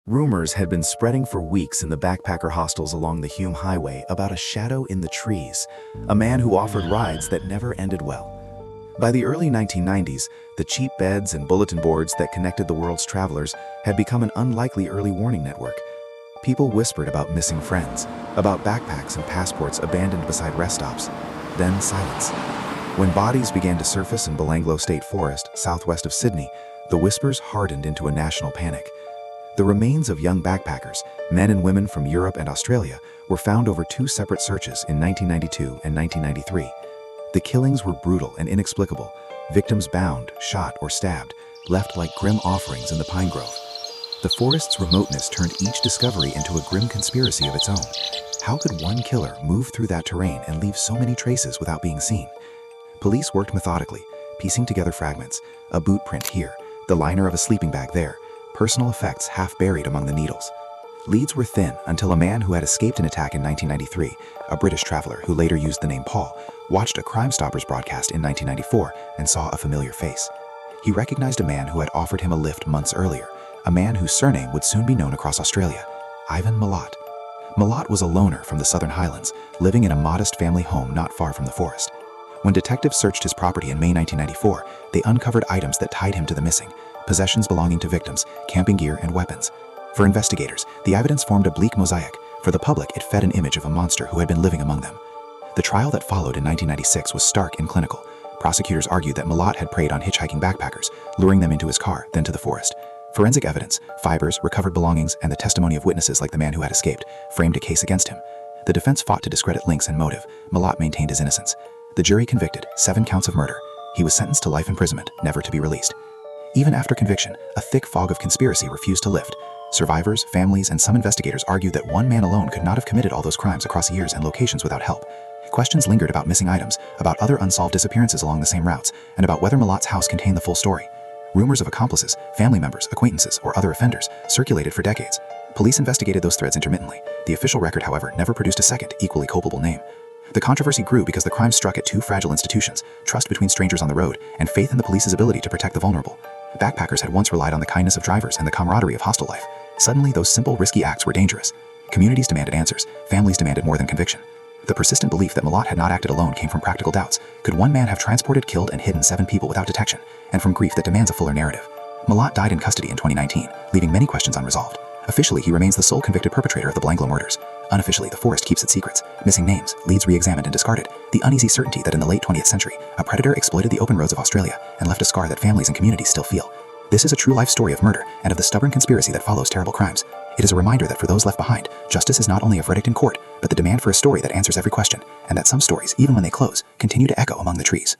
Rumors had been spreading for weeks in the backpacker hostels along the Hume Highway about a shadow in the trees, a man who offered rides that never ended well. By the early 1990s, the cheap beds and bulletin boards that connected the world's travelers had become an unlikely early warning network. People whispered about missing friends, about backpacks and passports abandoned beside rest stops. Then silence. When bodies began to surface in Belanglo State Forest, southwest of Sydney, the whispers hardened into a national panic. The remains of young backpackers, men and women from Europe and Australia, were found over two separate searches in 1992 and 1993. The killings were brutal and inexplicable, victims bound, shot, or stabbed, left like grim offerings in the pine grove. The forest's remoteness turned each discovery into a grim conspiracy of its own. How could one killer move through that terrain and leave so many traces without being seen? Police worked methodically, piecing together fragments, a boot print here, the liner of a sleeping bag there, personal effects half buried among the needles. Leads were thin until a man who had escaped an attack in 1993, a British traveler who later used the name Paul, watched a Crime Stoppers broadcast in 1994 and saw a familiar face. He recognized a man who had offered him a lift months earlier, a man whose surname would soon be known across Australia, Ivan Milat. Milat was a loner from the Southern Highlands, living in a modest family home not far from the forest. When detectives searched his property in May 1994, they uncovered items that tied him to the missing, possessions belonging to victims, camping gear, and weapons. For investigators, the evidence formed a bleak mosaic. For the public, it fed an image of a monster who had been living among them. The trial that followed in 1996 was stark and clinical. Prosecutors argued that Milat had preyed on hitchhiking backpackers, luring them into his car, then to the forest. Forensic evidence, fibers, recovered belongings, and the testimony of witnesses like the man who had escaped, framed a case against him. The defense fought to discredit links and motive. Milat maintained his innocence. The jury convicted, 7 counts of murder. He was sentenced to life imprisonment, never to be released. Even after conviction, a thick fog of conspiracy refused to lift. Survivors, families, and some investigators argued that one man alone could not have committed all those crimes across years and locations without help. Questions lingered about missing items, about other unsolved disappearances along the same routes, and about whether Milat's house contained the full story. Rumors of accomplices, family members, acquaintances, or other offenders circulated for decades. Police investigated those threads intermittently. The official record, however, never produced a second, equally culpable name. The controversy grew because the crime struck at two fragile institutions: trust between strangers on the road and faith in the police's ability to protect the vulnerable. Backpackers had once relied on the kindness of drivers and the camaraderie of hostel life. Suddenly, those simple, risky acts were dangerous. Communities demanded answers. Families demanded more than conviction. The persistent belief that Milat had not acted alone came from practical doubts. Could one man have transported, killed, and hidden 7 people without detection? And from grief that demands a fuller narrative. Milat died in custody in 2019, leaving many questions unresolved. Officially, he remains the sole convicted perpetrator of the Belanglo murders. Unofficially, the forest keeps its secrets. Missing names, leads re-examined and discarded. The uneasy certainty that in the late 20th century, a predator exploited the open roads of Australia and left a scar that families and communities still feel. This is a true life story of murder and of the stubborn conspiracy that follows terrible crimes. It is a reminder that for those left behind, justice is not only a verdict in court, but the demand for a story that answers every question, and that some stories, even when they close, continue to echo among the trees.